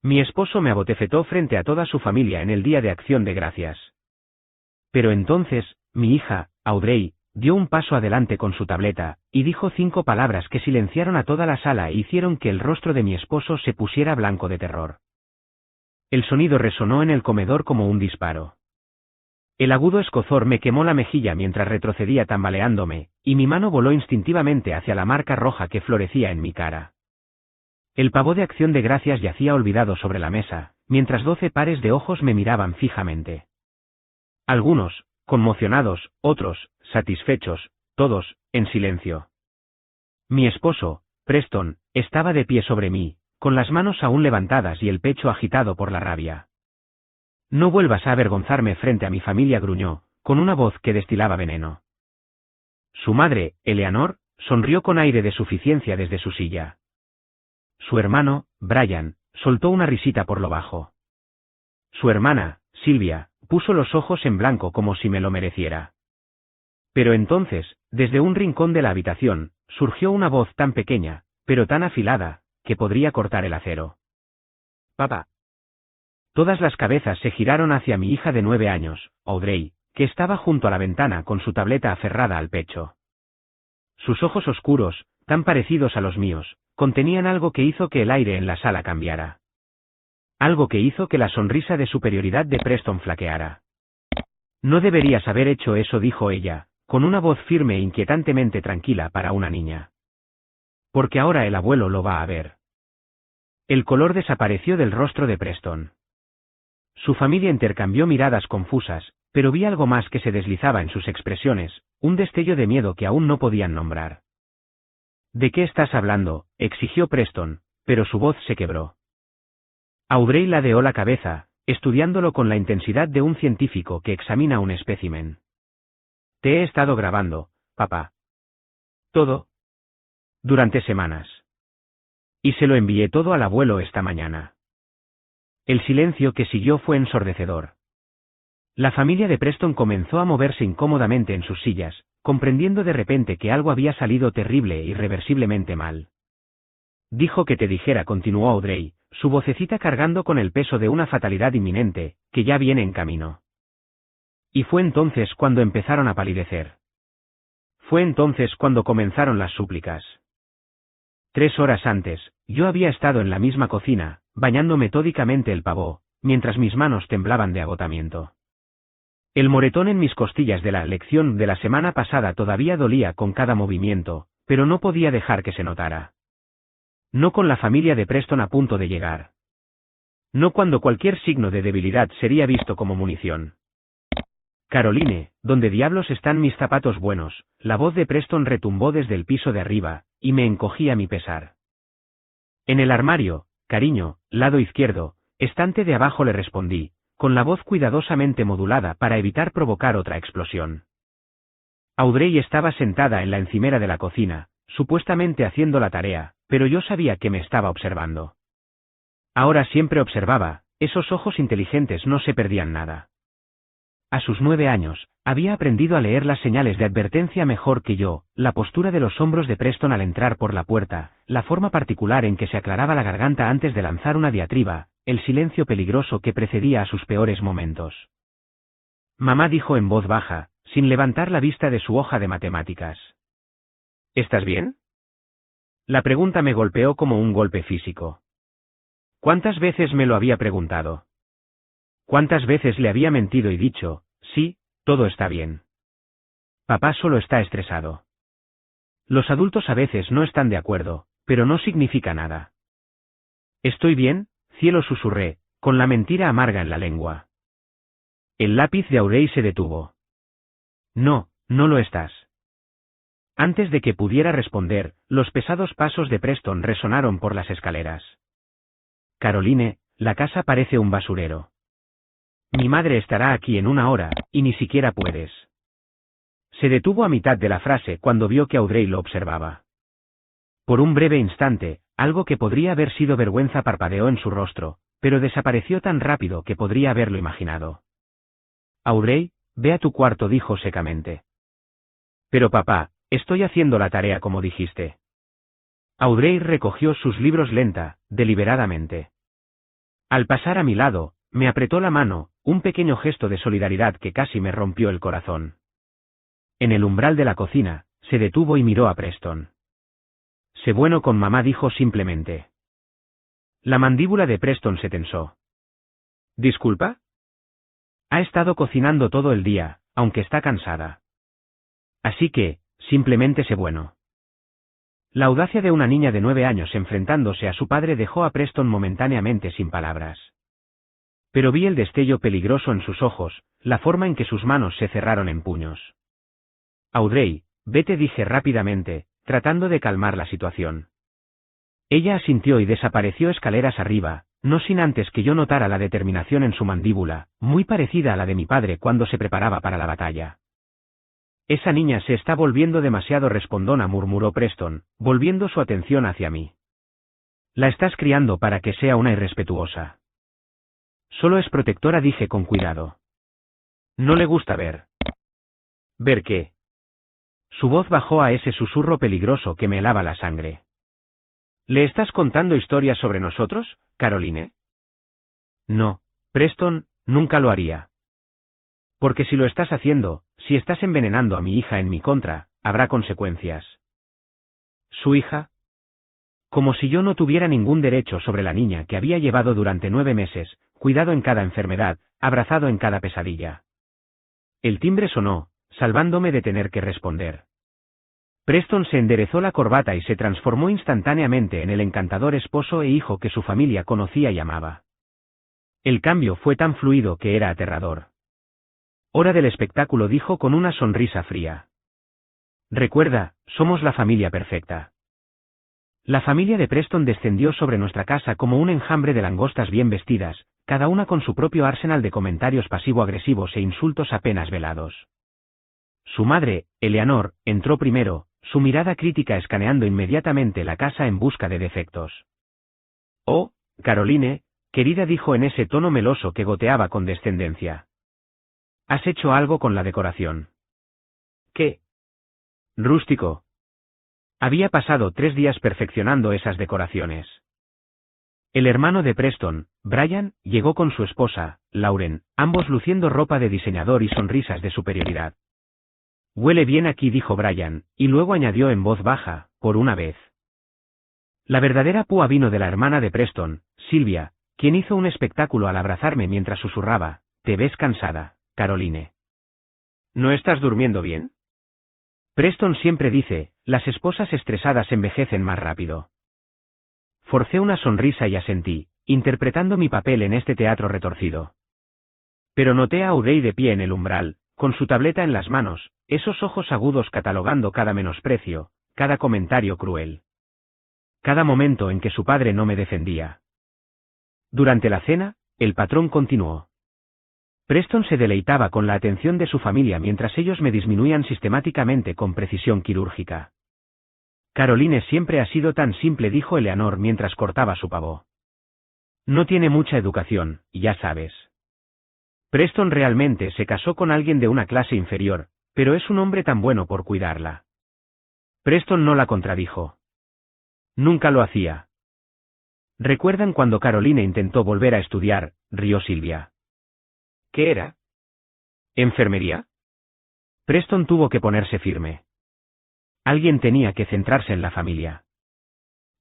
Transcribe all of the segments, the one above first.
Mi esposo me abotefetó frente a toda su familia en el Día de Acción de Gracias. Pero entonces, mi hija, Audrey, dio un paso adelante con su tableta, y dijo 5 palabras que silenciaron a toda la sala e hicieron que el rostro de mi esposo se pusiera blanco de terror. El sonido resonó en el comedor como un disparo. El agudo escozor me quemó la mejilla mientras retrocedía tambaleándome, y mi mano voló instintivamente hacia la marca roja que florecía en mi cara. El pavo de Acción de Gracias yacía olvidado sobre la mesa, mientras 12 pares de ojos me miraban fijamente. Algunos, conmocionados, otros, satisfechos, todos, en silencio. Mi esposo, Preston, estaba de pie sobre mí, con las manos aún levantadas y el pecho agitado por la rabia. No vuelvas a avergonzarme frente a mi familia, gruñó, con una voz que destilaba veneno. Su madre, Eleanor, sonrió con aire de suficiencia desde su silla. Su hermano, Brian, soltó una risita por lo bajo. Su hermana, Sylvia, puso los ojos en blanco como si me lo mereciera. Pero entonces, desde un rincón de la habitación, surgió una voz tan pequeña, pero tan afilada, que podría cortar el acero. Papá. Todas las cabezas se giraron hacia mi hija de 9 años, Audrey, que estaba junto a la ventana con su tableta aferrada al pecho. Sus ojos oscuros, tan parecidos a los míos, contenían algo que hizo que el aire en la sala cambiara. Algo que hizo que la sonrisa de superioridad de Preston flaqueara. No deberías haber hecho eso, dijo ella, con una voz firme e inquietantemente tranquila para una niña. Porque ahora el abuelo lo va a ver. El color desapareció del rostro de Preston. Su familia intercambió miradas confusas, pero vi algo más que se deslizaba en sus expresiones, un destello de miedo que aún no podían nombrar. ¿De qué estás hablando?, exigió Preston, pero su voz se quebró. Audrey ladeó la cabeza, estudiándolo con la intensidad de un científico que examina un espécimen. Te he estado grabando, papá. ¿Todo? Durante semanas. Y se lo envié todo al abuelo esta mañana. El silencio que siguió fue ensordecedor. La familia de Preston comenzó a moverse incómodamente en sus sillas, comprendiendo de repente que algo había salido terrible e irreversiblemente mal. Dijo que te dijera, continuó Audrey, su vocecita cargando con el peso de una fatalidad inminente, que ya viene en camino. Y fue entonces cuando empezaron a palidecer. Fue entonces cuando comenzaron las súplicas. 3 horas antes, yo había estado en la misma cocina, bañando metódicamente el pavó, mientras mis manos temblaban de agotamiento. El moretón en mis costillas de la lección de la semana pasada todavía dolía con cada movimiento, pero no podía dejar que se notara. No con la familia de Preston a punto de llegar. No cuando cualquier signo de debilidad sería visto como munición. Caroline, ¿dónde diablos están mis zapatos buenos? La voz de Preston retumbó desde el piso de arriba, y me encogí a mi pesar. En el armario, cariño, lado izquierdo, estante de abajo, le respondí, con la voz cuidadosamente modulada para evitar provocar otra explosión. Audrey estaba sentada en la encimera de la cocina, supuestamente haciendo la tarea, pero yo sabía que me estaba observando. Ahora siempre observaba, esos ojos inteligentes no se perdían nada. A sus 9 años, había aprendido a leer las señales de advertencia mejor que yo, la postura de los hombros de Preston al entrar por la puerta, la forma particular en que se aclaraba la garganta antes de lanzar una diatriba, el silencio peligroso que precedía a sus peores momentos. Mamá, dijo en voz baja, sin levantar la vista de su hoja de matemáticas. ¿Estás bien? La pregunta me golpeó como un golpe físico. ¿Cuántas veces me lo había preguntado? ¿Cuántas veces le había mentido y dicho, sí, todo está bien? Papá solo está estresado. Los adultos a veces no están de acuerdo, pero no significa nada. ¿Estoy bien, cielo?, susurré, con la mentira amarga en la lengua. El lápiz de Audrey se detuvo. No, no lo estás. Antes de que pudiera responder, los pesados pasos de Preston resonaron por las escaleras. Caroline, la casa parece un basurero. Mi madre estará aquí en 1 hora, y ni siquiera puedes. Se detuvo a mitad de la frase cuando vio que Audrey lo observaba. Por un breve instante, algo que podría haber sido vergüenza parpadeó en su rostro, pero desapareció tan rápido que podría haberlo imaginado. Audrey, ve a tu cuarto, dijo secamente. Pero papá, estoy haciendo la tarea como dijiste. Audrey recogió sus libros lenta, deliberadamente. Al pasar a mi lado, me apretó la mano, un pequeño gesto de solidaridad que casi me rompió el corazón. En el umbral de la cocina, se detuvo y miró a Preston. Sé bueno con mamá, dijo simplemente. La mandíbula de Preston se tensó. ¿Disculpa? Ha estado cocinando todo el día, aunque está cansada. Así que, simplemente sé bueno. La audacia de una niña de 9 años enfrentándose a su padre dejó a Preston momentáneamente sin palabras. Pero vi el destello peligroso en sus ojos, la forma en que sus manos se cerraron en puños. Audrey, vete, dije rápidamente, tratando de calmar la situación. Ella asintió y desapareció escaleras arriba, no sin antes que yo notara la determinación en su mandíbula, muy parecida a la de mi padre cuando se preparaba para la batalla. Esa niña se está volviendo demasiado respondona, murmuró Preston, volviendo su atención hacia mí. La estás criando para que sea una irrespetuosa. Solo es protectora, dije con cuidado. No le gusta ver. ¿Ver qué? Su voz bajó a ese susurro peligroso que me helaba la sangre. ¿Le estás contando historias sobre nosotros, Caroline? No, Preston, nunca lo haría. Porque si lo estás haciendo, si estás envenenando a mi hija en mi contra, habrá consecuencias. ¿Su hija? Como si yo no tuviera ningún derecho sobre la niña que había llevado durante 9 meses, cuidado en cada enfermedad, abrazado en cada pesadilla. El timbre sonó, salvándome de tener que responder. Preston se enderezó la corbata y se transformó instantáneamente en el encantador esposo e hijo que su familia conocía y amaba. El cambio fue tan fluido que era aterrador. Hora del espectáculo, dijo con una sonrisa fría. Recuerda, somos la familia perfecta. La familia de Preston descendió sobre nuestra casa como un enjambre de langostas bien vestidas, cada una con su propio arsenal de comentarios pasivo-agresivos e insultos apenas velados. Su madre, Eleanor, entró primero, su mirada crítica escaneando inmediatamente la casa en busca de defectos. Oh, Caroline, querida, dijo en ese tono meloso que goteaba con descendencia. ¿Has hecho algo con la decoración? ¿Qué? Rústico. Había pasado 3 días perfeccionando esas decoraciones. El hermano de Preston, Brian, llegó con su esposa, Lauren, ambos luciendo ropa de diseñador y sonrisas de superioridad. Huele bien aquí, dijo Brian, y luego añadió en voz baja, por una vez. La verdadera púa vino de la hermana de Preston, Sylvia, quien hizo un espectáculo al abrazarme mientras susurraba, «Te ves cansada, Caroline. ¿No estás durmiendo bien?» Preston siempre dice, las esposas estresadas envejecen más rápido. Forcé una sonrisa y asentí, interpretando mi papel en este teatro retorcido. Pero noté a Audrey de pie en el umbral, con su tableta en las manos, esos ojos agudos catalogando cada menosprecio, cada comentario cruel. Cada momento en que su padre no me defendía. Durante la cena, el patrón continuó. Preston se deleitaba con la atención de su familia mientras ellos me disminuían sistemáticamente con precisión quirúrgica. Caroline siempre ha sido tan simple, dijo Eleanor mientras cortaba su pavo. No tiene mucha educación, ya sabes. Preston realmente se casó con alguien de una clase inferior, pero es un hombre tan bueno por cuidarla. Preston no la contradijo. Nunca lo hacía. ¿Recuerdan cuando Caroline intentó volver a estudiar?, rió Sylvia. ¿Qué era? ¿Enfermería? Preston tuvo que ponerse firme. Alguien tenía que centrarse en la familia.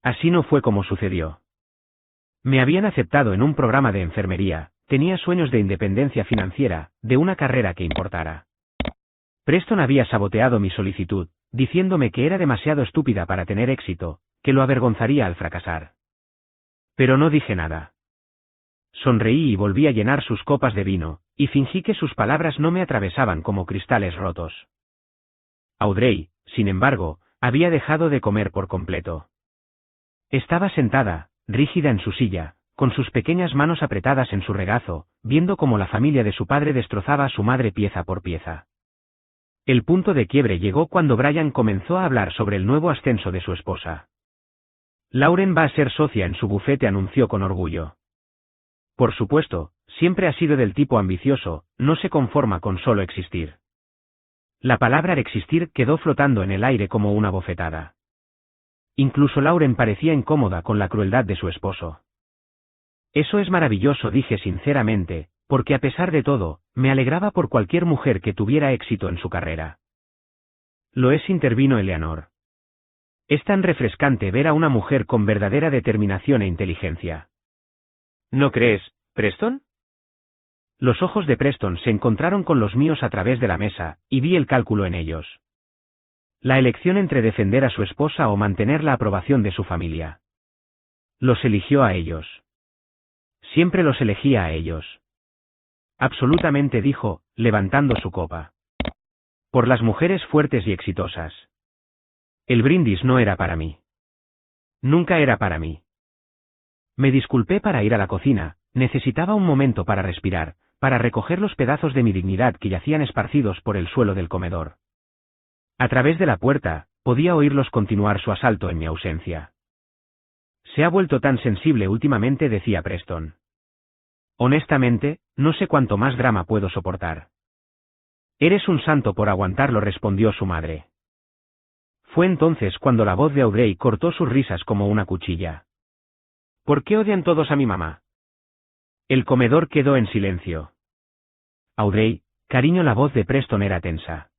Así no fue como sucedió. Me habían aceptado en un programa de enfermería, tenía sueños de independencia financiera, de una carrera que importara. Preston había saboteado mi solicitud, diciéndome que era demasiado estúpida para tener éxito, que lo avergonzaría al fracasar. Pero no dije nada. Sonreí y volví a llenar sus copas de vino, y fingí que sus palabras no me atravesaban como cristales rotos. Audrey, sin embargo, había dejado de comer por completo. Estaba sentada, rígida en su silla, con sus pequeñas manos apretadas en su regazo, viendo cómo la familia de su padre destrozaba a su madre pieza por pieza. El punto de quiebre llegó cuando Brian comenzó a hablar sobre el nuevo ascenso de su esposa. Lauren va a ser socia en su bufete, anunció con orgullo. Por supuesto, siempre ha sido del tipo ambicioso, no se conforma con solo existir. La palabra existir quedó flotando en el aire como una bofetada. Incluso Lauren parecía incómoda con la crueldad de su esposo. Eso es maravilloso, dije sinceramente, porque a pesar de todo, me alegraba por cualquier mujer que tuviera éxito en su carrera. Lo es, intervino Eleanor. Es tan refrescante ver a una mujer con verdadera determinación e inteligencia. ¿No crees, Preston? Los ojos de Preston se encontraron con los míos a través de la mesa, y vi el cálculo en ellos. La elección entre defender a su esposa o mantener la aprobación de su familia. Los eligió a ellos. Siempre los elegía a ellos. Absolutamente, dijo, levantando su copa. Por las mujeres fuertes y exitosas. El brindis no era para mí. Nunca era para mí. Me disculpé para ir a la cocina, necesitaba un momento para respirar, para recoger los pedazos de mi dignidad que yacían esparcidos por el suelo del comedor. A través de la puerta, podía oírlos continuar su asalto en mi ausencia. Se ha vuelto tan sensible últimamente, decía Preston. Honestamente, no sé cuánto más drama puedo soportar. Eres un santo por aguantarlo, respondió su madre. Fue entonces cuando la voz de Audrey cortó sus risas como una cuchilla. ¿Por qué odian todos a mi mamá? El comedor quedó en silencio. Audrey, cariño, la voz de Preston era tensa.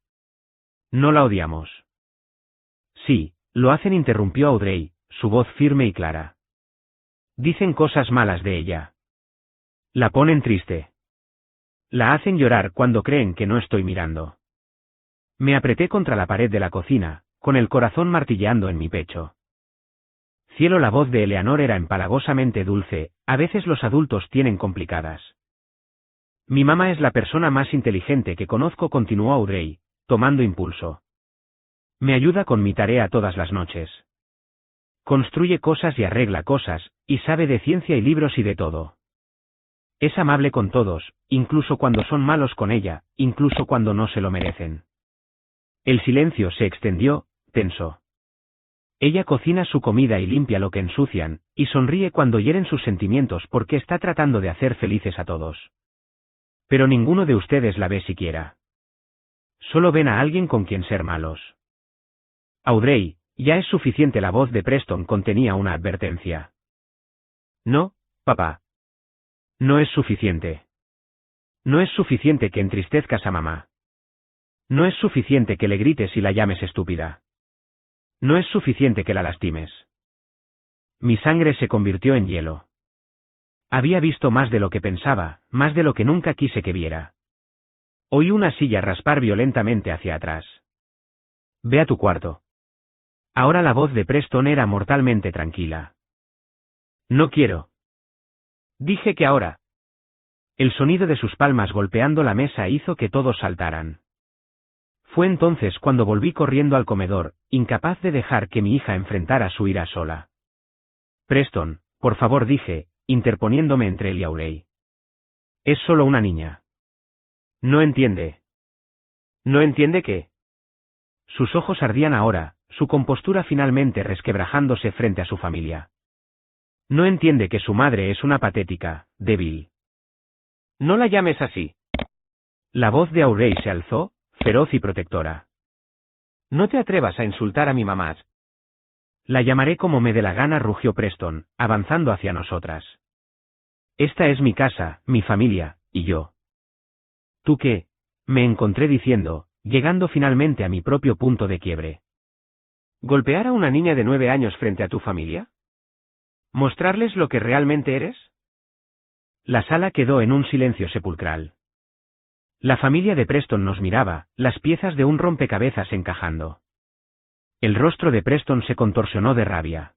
No la odiamos. Sí, lo hacen, interrumpió Audrey, su voz firme y clara. Dicen cosas malas de ella. La ponen triste. La hacen llorar cuando creen que no estoy mirando. Me apreté contra la pared de la cocina, con el corazón martilleando en mi pecho. Cielo, la voz de Eleanor era empalagosamente dulce, a veces los adultos tienen complicadas. Mi mamá es la persona más inteligente que conozco, continuó Audrey, tomando impulso. Me ayuda con mi tarea todas las noches. Construye cosas y arregla cosas, y sabe de ciencia y libros y de todo. Es amable con todos, incluso cuando son malos con ella, incluso cuando no se lo merecen. El silencio se extendió, tenso. Ella cocina su comida y limpia lo que ensucian, y sonríe cuando hieren sus sentimientos porque está tratando de hacer felices a todos. Pero ninguno de ustedes la ve siquiera. Solo ven a alguien con quien ser malos. Audrey, ya es suficiente. La voz de Preston contenía una advertencia. No, papá. No es suficiente. No es suficiente que entristezcas a mamá. No es suficiente que le grites y la llames estúpida. No es suficiente que la lastimes. Mi sangre se convirtió en hielo. Había visto más de lo que pensaba, más de lo que nunca quise que viera. Oí una silla raspar violentamente hacia atrás. Ve a tu cuarto. Ahora la voz de Preston era mortalmente tranquila. No quiero. Dije que ahora. El sonido de sus palmas golpeando la mesa hizo que todos saltaran. Fue entonces cuando volví corriendo al comedor, incapaz de dejar que mi hija enfrentara su ira sola. Preston, por favor, dije, interponiéndome entre él y Audrey. Es solo una niña. No entiende. ¿No entiende qué? Sus ojos ardían ahora, su compostura finalmente resquebrajándose frente a su familia. No entiende que su madre es una patética, débil. No la llames así. La voz de Audrey se alzó, feroz y protectora. No te atrevas a insultar a mi mamá. La llamaré como me dé la gana, rugió Preston, avanzando hacia nosotras. Esta es mi casa, mi familia, y yo. ¿Tú qué? Me encontré diciendo, llegando finalmente a mi propio punto de quiebre. ¿Golpear a una niña de 9 años frente a tu familia? ¿Mostrarles lo que realmente eres? La sala quedó en un silencio sepulcral. La familia de Preston nos miraba, las piezas de un rompecabezas encajando. El rostro de Preston se contorsionó de rabia.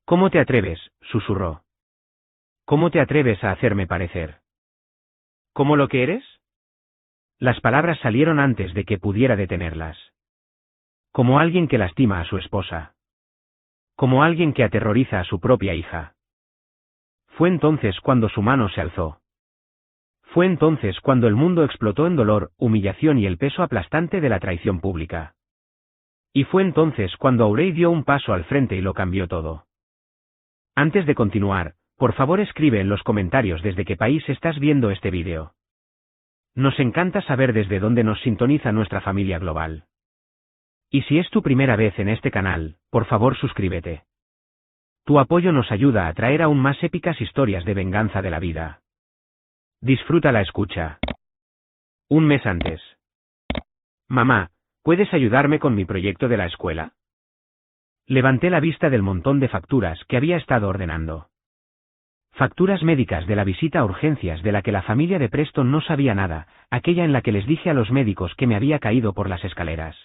¿Cómo te atreves?, susurró. ¿Cómo te atreves a hacerme parecer? ¿Cómo lo que eres? Las palabras salieron antes de que pudiera detenerlas. Como alguien que lastima a su esposa. Como alguien que aterroriza a su propia hija. Fue entonces cuando su mano se alzó. Fue entonces cuando el mundo explotó en dolor, humillación y el peso aplastante de la traición pública. Y fue entonces cuando Audrey dio un paso al frente y lo cambió todo. Antes de continuar, por favor escribe en los comentarios desde qué país estás viendo este vídeo. Nos encanta saber desde dónde nos sintoniza nuestra familia global. Y si es tu primera vez en este canal, por favor suscríbete. Tu apoyo nos ayuda a traer aún más épicas historias de venganza de la vida. Disfruta la escucha. Un mes antes. Mamá, ¿puedes ayudarme con mi proyecto de la escuela? Levanté la vista del montón de facturas que había estado ordenando. Facturas médicas de la visita a urgencias de la que la familia de Preston no sabía nada, aquella en la que les dije a los médicos que me había caído por las escaleras.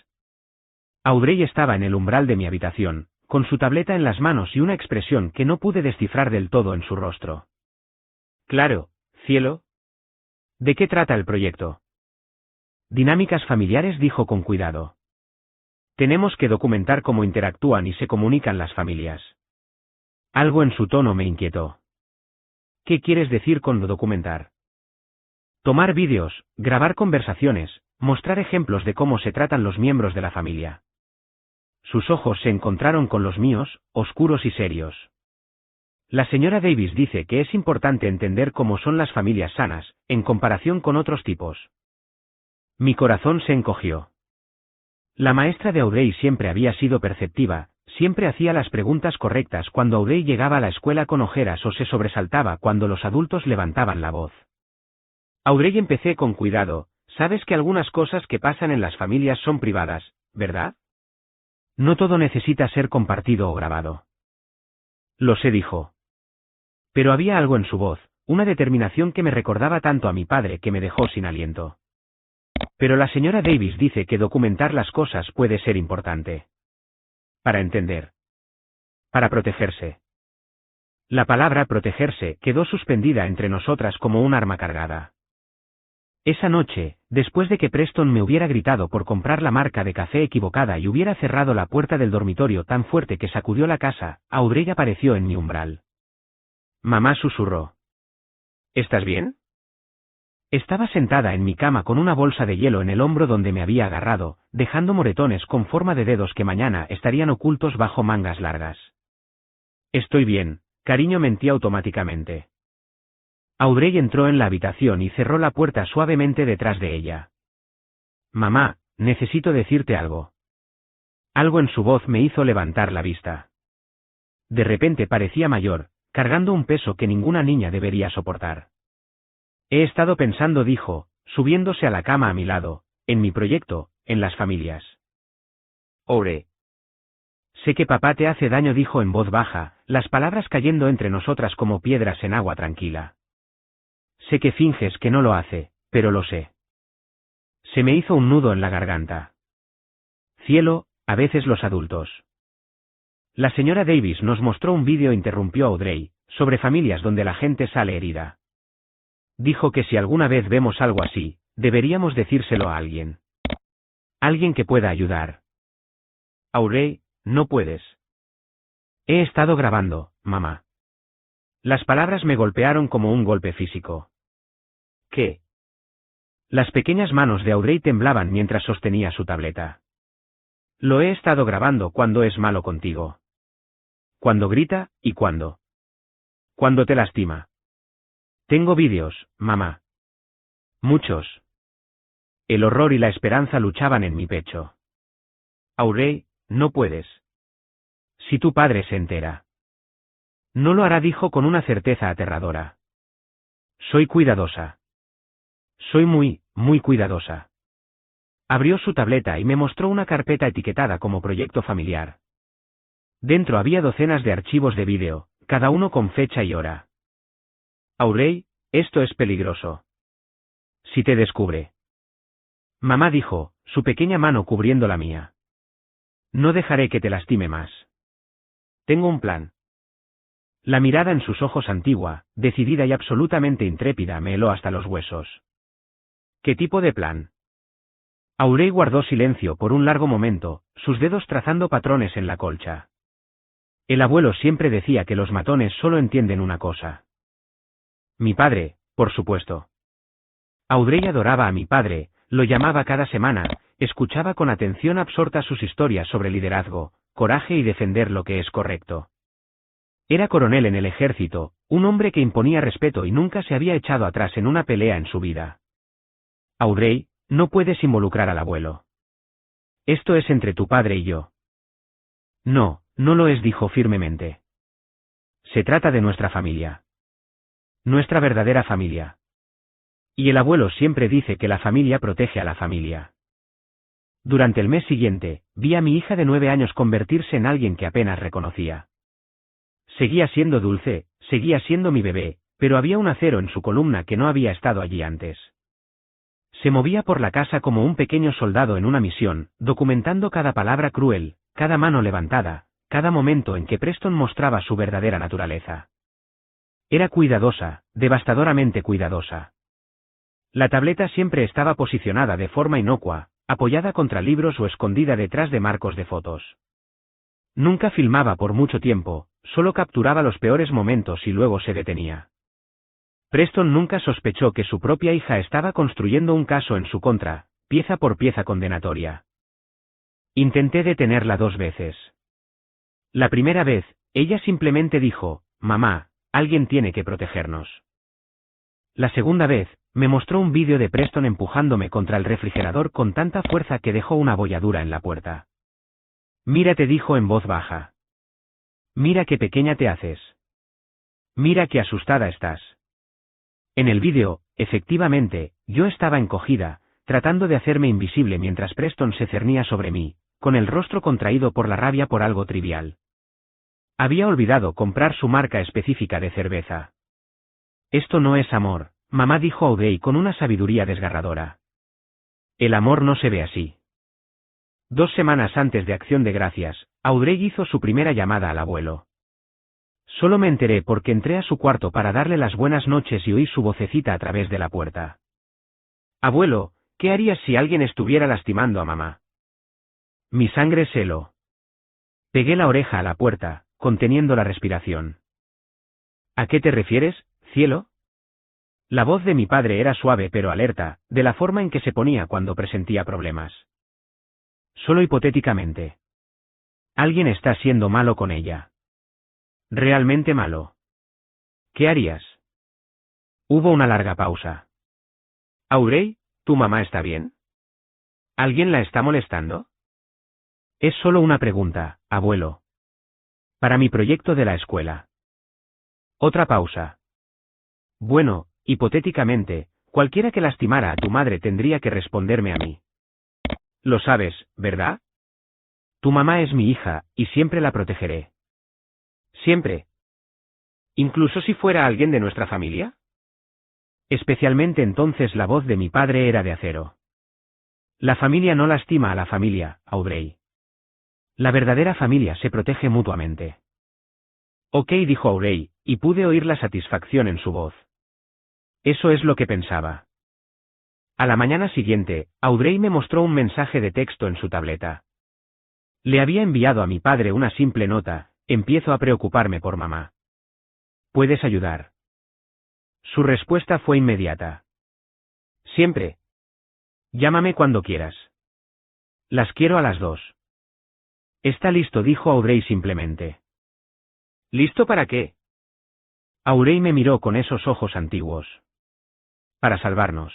Audrey estaba en el umbral de mi habitación, con su tableta en las manos y una expresión que no pude descifrar del todo en su rostro. Claro, cielo. ¿De qué trata el proyecto? Dinámicas familiares, dijo con cuidado. Tenemos que documentar cómo interactúan y se comunican las familias. Algo en su tono me inquietó. ¿Qué quieres decir con lo documentar? Tomar vídeos, grabar conversaciones, mostrar ejemplos de cómo se tratan los miembros de la familia. Sus ojos se encontraron con los míos, oscuros y serios. La señora Davis dice que es importante entender cómo son las familias sanas, en comparación con otros tipos. Mi corazón se encogió. La maestra de Audrey siempre había sido perceptiva, siempre hacía las preguntas correctas cuando Audrey llegaba a la escuela con ojeras o se sobresaltaba cuando los adultos levantaban la voz. Audrey, empecé con cuidado, sabes que algunas cosas que pasan en las familias son privadas, ¿verdad? No todo necesita ser compartido o grabado. Lo sé, dijo. Pero había algo en su voz, una determinación que me recordaba tanto a mi padre que me dejó sin aliento. Pero la señora Davis dice que documentar las cosas puede ser importante. Para entender. Para protegerse. La palabra protegerse quedó suspendida entre nosotras como un arma cargada. Esa noche, después de que Preston me hubiera gritado por comprar la marca de café equivocada y hubiera cerrado la puerta del dormitorio tan fuerte que sacudió la casa, Audrey apareció en mi umbral. Mamá, susurró. ¿Estás bien? Estaba sentada en mi cama con una bolsa de hielo en el hombro donde me había agarrado, dejando moretones con forma de dedos que mañana estarían ocultos bajo mangas largas. Estoy bien, cariño, mentí automáticamente. Audrey entró en la habitación y cerró la puerta suavemente detrás de ella. Mamá, necesito decirte algo. Algo en su voz me hizo levantar la vista. De repente parecía mayor, cargando un peso que ninguna niña debería soportar. He estado pensando, dijo, subiéndose a la cama a mi lado, en mi proyecto, en las familias. Aure. Sé que papá te hace daño, dijo en voz baja, las palabras cayendo entre nosotras como piedras en agua tranquila. Sé que finges que no lo hace, pero lo sé. Se me hizo un nudo en la garganta. Cielo, a veces los adultos. La señora Davis nos mostró un vídeo, interrumpió Audrey, sobre familias donde la gente sale herida. Dijo que si alguna vez vemos algo así, deberíamos decírselo a alguien. Alguien que pueda ayudar. Audrey, no puedes. He estado grabando, mamá. Las palabras me golpearon como un golpe físico. ¿Qué? Las pequeñas manos de Audrey temblaban mientras sostenía su tableta. Lo he estado grabando cuando es malo contigo. Cuando grita, y cuando. Cuando te lastima. Tengo vídeos, mamá. Muchos. El horror y la esperanza luchaban en mi pecho. Audrey, no puedes. Si tu padre se entera. No lo hará, dijo con una certeza aterradora. Soy cuidadosa. Soy muy, muy cuidadosa. Abrió su tableta y me mostró una carpeta etiquetada como proyecto familiar. Dentro había docenas de archivos de vídeo, cada uno con fecha y hora. Audrey, esto es peligroso. Si te descubre. Mamá, dijo, su pequeña mano cubriendo la mía. No dejaré que te lastime más. Tengo un plan. La mirada en sus ojos, antigua, decidida y absolutamente intrépida, me heló hasta los huesos. ¿Qué tipo de plan? Audrey guardó silencio por un largo momento, sus dedos trazando patrones en la colcha. El abuelo siempre decía que los matones solo entienden una cosa. Mi padre, por supuesto. Audrey adoraba a mi padre, lo llamaba cada semana, escuchaba con atención absorta sus historias sobre liderazgo, coraje y defender lo que es correcto. Era coronel en el ejército, un hombre que imponía respeto y nunca se había echado atrás en una pelea en su vida. Audrey, no puedes involucrar al abuelo. Esto es entre tu padre y yo. No, no lo es, dijo firmemente. Se trata de nuestra familia. Nuestra verdadera familia. Y el abuelo siempre dice que la familia protege a la familia. Durante el mes siguiente, vi a mi hija de 9 años convertirse en alguien que apenas reconocía. Seguía siendo dulce, seguía siendo mi bebé, pero había un acero en su columna que no había estado allí antes. Se movía por la casa como un pequeño soldado en una misión, documentando cada palabra cruel, cada mano levantada, cada momento en que Preston mostraba su verdadera naturaleza. Era cuidadosa, devastadoramente cuidadosa. La tableta siempre estaba posicionada de forma inocua, apoyada contra libros o escondida detrás de marcos de fotos. Nunca filmaba por mucho tiempo, solo capturaba los peores momentos y luego se detenía. Preston nunca sospechó que su propia hija estaba construyendo un caso en su contra, pieza por pieza condenatoria. Intenté detenerla 2 veces. La primera vez, ella simplemente dijo, «Mamá, alguien tiene que protegernos». La segunda vez, me mostró un vídeo de Preston empujándome contra el refrigerador con tanta fuerza que dejó una bolladura en la puerta. «Mírate», dijo en voz baja. «Mira qué pequeña te haces. Mira qué asustada estás». En el vídeo, efectivamente, yo estaba encogida, tratando de hacerme invisible mientras Preston se cernía sobre mí, con el rostro contraído por la rabia por algo trivial. Había olvidado comprar su marca específica de cerveza. «Esto no es amor», mamá dijo Audrey con una sabiduría desgarradora. «El amor no se ve así». 2 semanas antes de Acción de Gracias, Audrey hizo su primera llamada al abuelo. Solo me enteré porque entré a su cuarto para darle las buenas noches y oí su vocecita a través de la puerta. «Abuelo, ¿qué harías si alguien estuviera lastimando a mamá?» Mi sangre se heló. Pegué la oreja a la puerta, conteniendo la respiración. «¿A qué te refieres, cielo?» La voz de mi padre era suave pero alerta, de la forma en que se ponía cuando presentía problemas. «Solo hipotéticamente. Alguien está siendo malo con ella. Realmente malo. ¿Qué harías?» Hubo una larga pausa. «Audrey, ¿tu mamá está bien? ¿Alguien la está molestando?» «Es solo una pregunta, abuelo. Para mi proyecto de la escuela». Otra pausa. «Bueno, hipotéticamente, cualquiera que lastimara a tu madre tendría que responderme a mí. Lo sabes, ¿verdad? Tu mamá es mi hija, y siempre la protegeré. Siempre. ¿Incluso si fuera alguien de nuestra familia?» Especialmente entonces la voz de mi padre era de acero. «La familia no lastima a la familia, Audrey. La verdadera familia se protege mutuamente». «Ok», dijo Audrey, y pude oír la satisfacción en su voz. Eso es lo que pensaba. A la mañana siguiente, Audrey me mostró un mensaje de texto en su tableta. Le había enviado a mi padre una simple nota: «Empiezo a preocuparme por mamá. ¿Puedes ayudar?» Su respuesta fue inmediata. «Siempre. Llámame cuando quieras. Las quiero a las 2». «Está listo», dijo Audrey simplemente. «¿Listo para qué?» Audrey me miró con esos ojos antiguos. «Para salvarnos».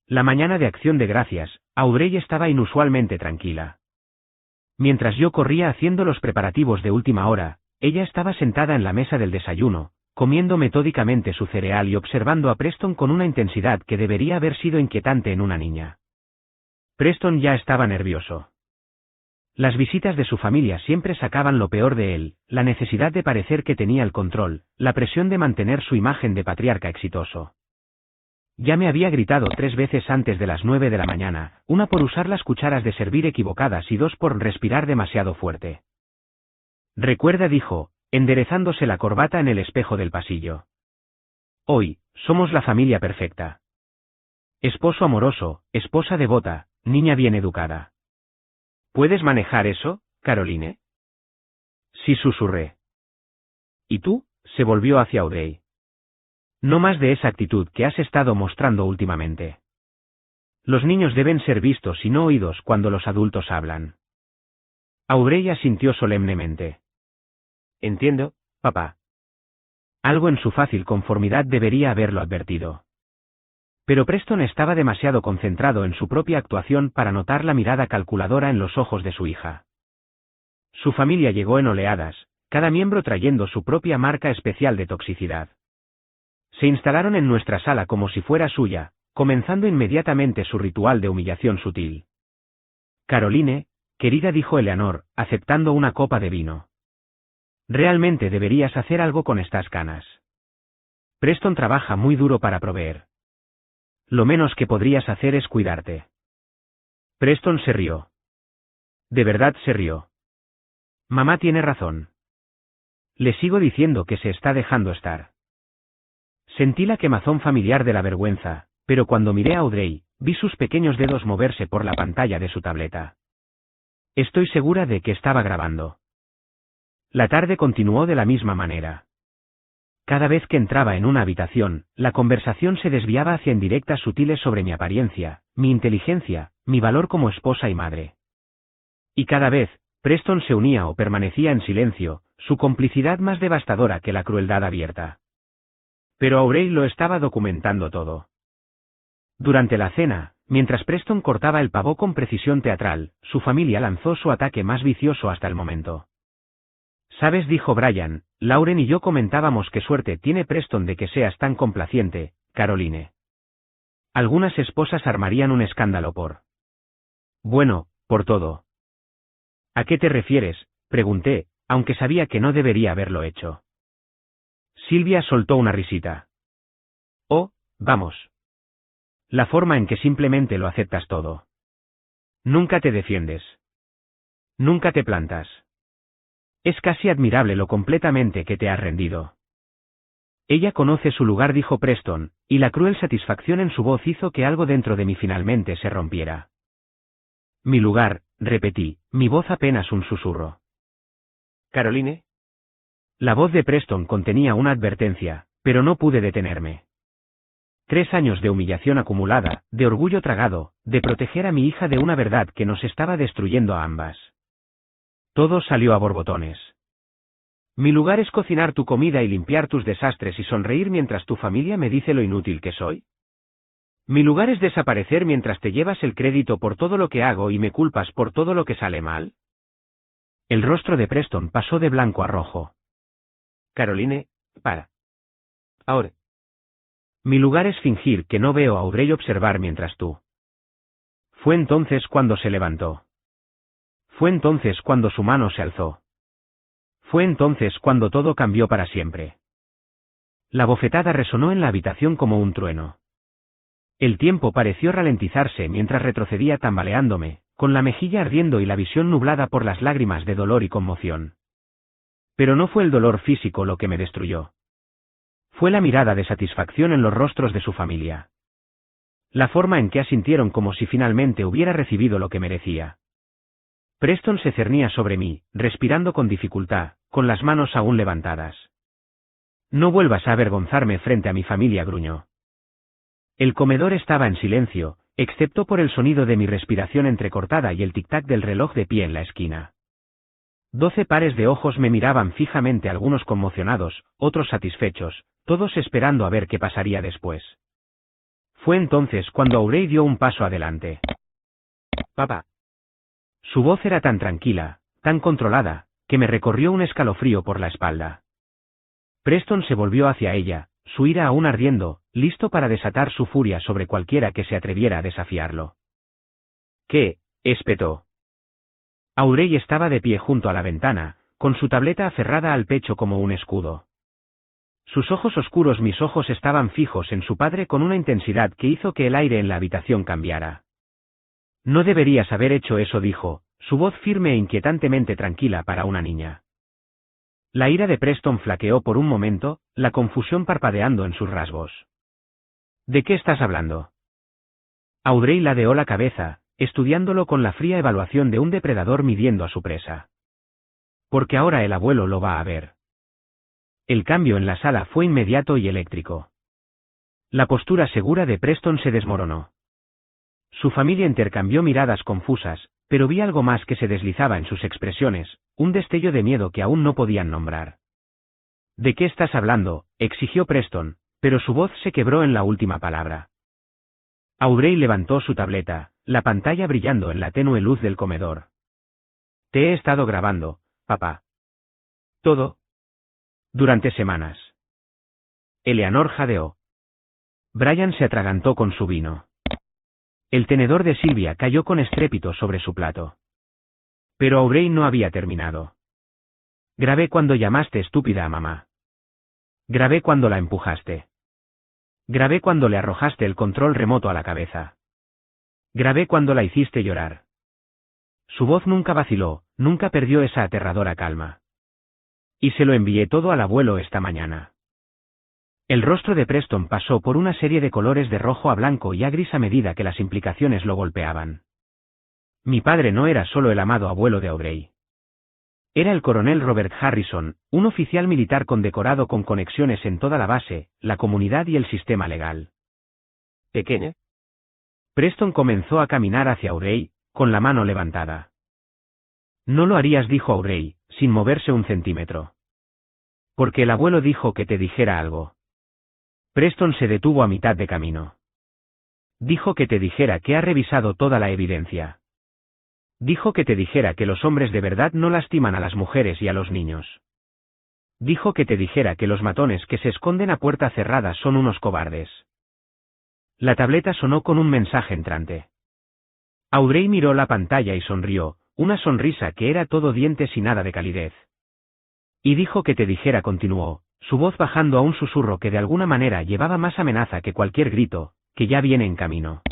La mañana de Acción de Gracias, Audrey estaba inusualmente tranquila. Mientras yo corría haciendo los preparativos de última hora, ella estaba sentada en la mesa del desayuno, comiendo metódicamente su cereal y observando a Preston con una intensidad que debería haber sido inquietante en una niña. Preston ya estaba nervioso. Las visitas de su familia siempre sacaban lo peor de él, la necesidad de parecer que tenía el control, la presión de mantener su imagen de patriarca exitoso. Ya me había gritado 3 veces antes de las 9 de la mañana, una por usar las cucharas de servir equivocadas y 2 por respirar demasiado fuerte. «Recuerda», dijo, enderezándose la corbata en el espejo del pasillo. «Hoy, somos la familia perfecta. Esposo amoroso, esposa devota, niña bien educada. ¿Puedes manejar eso, Caroline?» Sí, susurré. «¿Y tú?», se volvió hacia Audrey. «No más de esa actitud que has estado mostrando últimamente. Los niños deben ser vistos y no oídos cuando los adultos hablan». Audrey asintió solemnemente. «Entiendo, papá». Algo en su fácil conformidad debería haberlo advertido. Pero Preston estaba demasiado concentrado en su propia actuación para notar la mirada calculadora en los ojos de su hija. Su familia llegó en oleadas, cada miembro trayendo su propia marca especial de toxicidad. Se instalaron en nuestra sala como si fuera suya, comenzando inmediatamente su ritual de humillación sutil. Caroline, querida, dijo Eleanor, aceptando una copa de vino. Realmente deberías hacer algo con estas canas. Preston trabaja muy duro para proveer. Lo menos que podrías hacer es cuidarte. Preston se rió. De verdad se rió. Mamá tiene razón. Le sigo diciendo que se está dejando estar. Sentí la quemazón familiar de la vergüenza, pero cuando miré a Audrey, vi sus pequeños dedos moverse por la pantalla de su tableta. Estoy segura de que estaba grabando. La tarde continuó de la misma manera. Cada vez que entraba en una habitación, la conversación se desviaba hacia indirectas sutiles sobre mi apariencia, mi inteligencia, mi valor como esposa y madre. Y cada vez, Preston se unía o permanecía en silencio, su complicidad más devastadora que la crueldad abierta. Pero Audrey lo estaba documentando todo. Durante la cena, mientras Preston cortaba el pavó con precisión teatral, su familia lanzó su ataque más vicioso hasta el momento. ¿Sabes?, dijo Brian, Lauren y yo comentábamos qué suerte tiene Preston de que seas tan complaciente, Caroline. Algunas esposas armarían un escándalo por... Bueno, por todo. ¿A qué te refieres?, pregunté, aunque sabía que no debería haberlo hecho. Silvia soltó una risita. Oh, vamos. La forma en que simplemente lo aceptas todo. Nunca te defiendes. Nunca te plantas. Es casi admirable lo completamente que te has rendido. Ella conoce su lugar, dijo Preston, y la cruel satisfacción en su voz hizo que algo dentro de mí finalmente se rompiera. Mi lugar, repetí, mi voz apenas un susurro. ¿Caroline? La voz de Preston contenía una advertencia, pero no pude detenerme. 3 años de humillación acumulada, de orgullo tragado, de proteger a mi hija de una verdad que nos estaba destruyendo a ambas. Todo salió a borbotones. Mi lugar es cocinar tu comida y limpiar tus desastres y sonreír mientras tu familia me dice lo inútil que soy. Mi lugar es desaparecer mientras te llevas el crédito por todo lo que hago y me culpas por todo lo que sale mal. El rostro de Preston pasó de blanco a rojo. Caroline, para. Ahora. Mi lugar es fingir que no veo a Audrey observar mientras tú. Fue entonces cuando se levantó. Fue entonces cuando su mano se alzó. Fue entonces cuando todo cambió para siempre. La bofetada resonó en la habitación como un trueno. El tiempo pareció ralentizarse mientras retrocedía tambaleándome, con la mejilla ardiendo y la visión nublada por las lágrimas de dolor y conmoción. Pero no fue el dolor físico lo que me destruyó. Fue la mirada de satisfacción en los rostros de su familia. La forma en que asintieron como si finalmente hubiera recibido lo que merecía. Preston se cernía sobre mí, respirando con dificultad, con las manos aún levantadas. No vuelvas a avergonzarme frente a mi familia, gruñó. El comedor estaba en silencio, excepto por el sonido de mi respiración entrecortada y el tic-tac del reloj de pie en la esquina. 12 pares de ojos me miraban fijamente, algunos conmocionados, otros satisfechos, todos esperando a ver qué pasaría después. Fue entonces cuando Audrey dio un paso adelante. Papá. Su voz era tan tranquila, tan controlada, que me recorrió un escalofrío por la espalda. Preston se volvió hacia ella, su ira aún ardiendo, listo para desatar su furia sobre cualquiera que se atreviera a desafiarlo. ¿Qué?, espetó. Audrey estaba de pie junto a la ventana, con su tableta aferrada al pecho como un escudo. Sus ojos oscuros, mis ojos, estaban fijos en su padre con una intensidad que hizo que el aire en la habitación cambiara. No deberías haber hecho eso, dijo, su voz firme e inquietantemente tranquila para una niña. La ira de Preston flaqueó por un momento, la confusión parpadeando en sus rasgos. ¿De qué estás hablando? Audrey ladeó la cabeza, estudiándolo con la fría evaluación de un depredador midiendo a su presa. Porque ahora el abuelo lo va a ver. El cambio en la sala fue inmediato y eléctrico. La postura segura de Preston se desmoronó. Su familia intercambió miradas confusas, pero vi algo más que se deslizaba en sus expresiones, un destello de miedo que aún no podían nombrar. ¿De qué estás hablando?, exigió Preston, pero su voz se quebró en la última palabra. Audrey levantó su tableta, la pantalla brillando en la tenue luz del comedor. Te he estado grabando, papá. Todo. Durante semanas. Eleanor jadeó. Brian se atragantó con su vino. El tenedor de Sylvia cayó con estrépito sobre su plato. Pero Aubrey no había terminado. Grabé cuando llamaste estúpida a mamá. Grabé cuando la empujaste. Grabé cuando le arrojaste el control remoto a la cabeza. Grabé cuando la hiciste llorar. Su voz nunca vaciló, nunca perdió esa aterradora calma. Y se lo envié todo al abuelo esta mañana. El rostro de Preston pasó por una serie de colores de rojo a blanco y a gris a medida que las implicaciones lo golpeaban. Mi padre no era solo el amado abuelo de Aubrey. Era el coronel Robert Harrison, un oficial militar condecorado con conexiones en toda la base, la comunidad y el sistema legal. ¿Pequeña? Preston comenzó a caminar hacia Aubrey, con la mano levantada. No lo harías, dijo Aubrey, sin moverse un centímetro. Porque el abuelo dijo que te dijera algo. Preston se detuvo a mitad de camino. Dijo que te dijera que ha revisado toda la evidencia. Dijo que te dijera que los hombres de verdad no lastiman a las mujeres y a los niños. Dijo que te dijera que los matones que se esconden a puerta cerrada son unos cobardes. La tableta sonó con un mensaje entrante. Aubrey miró la pantalla y sonrió, una sonrisa que era todo dientes y nada de calidez. Y dijo que te dijera, continuó, su voz bajando a un susurro que de alguna manera llevaba más amenaza que cualquier grito, que ya viene en camino.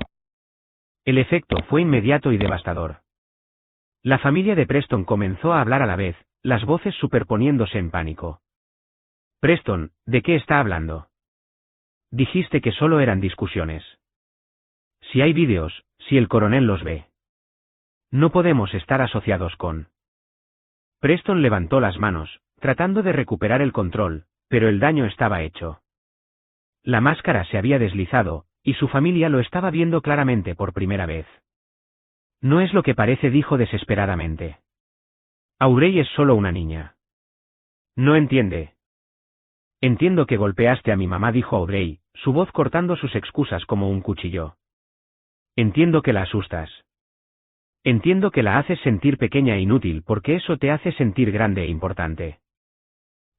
El efecto fue inmediato y devastador. La familia de Preston comenzó a hablar a la vez, las voces superponiéndose en pánico. Preston, ¿de qué está hablando? Dijiste que solo eran discusiones. Si hay vídeos, si el coronel los ve. No podemos estar asociados con. Preston levantó las manos, tratando de recuperar el control, pero el daño estaba hecho. La máscara se había deslizado, y su familia lo estaba viendo claramente por primera vez. No es lo que parece, dijo desesperadamente. Aubrey es solo una niña. No entiende. Entiendo que golpeaste a mi mamá, dijo Aubrey, su voz cortando sus excusas como un cuchillo. Entiendo que la asustas. Entiendo que la haces sentir pequeña e inútil porque eso te hace sentir grande e importante.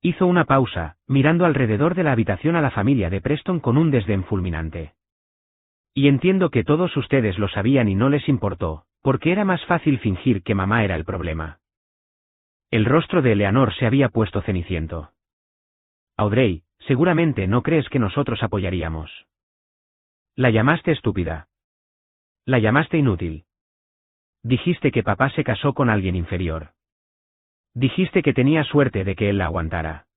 Hizo una pausa, mirando alrededor de la habitación a la familia de Preston con un desdén fulminante. Y entiendo que todos ustedes lo sabían y no les importó, porque era más fácil fingir que mamá era el problema. El rostro de Eleanor se había puesto ceniciento. Aubrey, seguramente no crees que nosotros apoyaríamos. La llamaste estúpida. La llamaste inútil. Dijiste que papá se casó con alguien inferior. Dijiste que tenía suerte de que él la aguantara.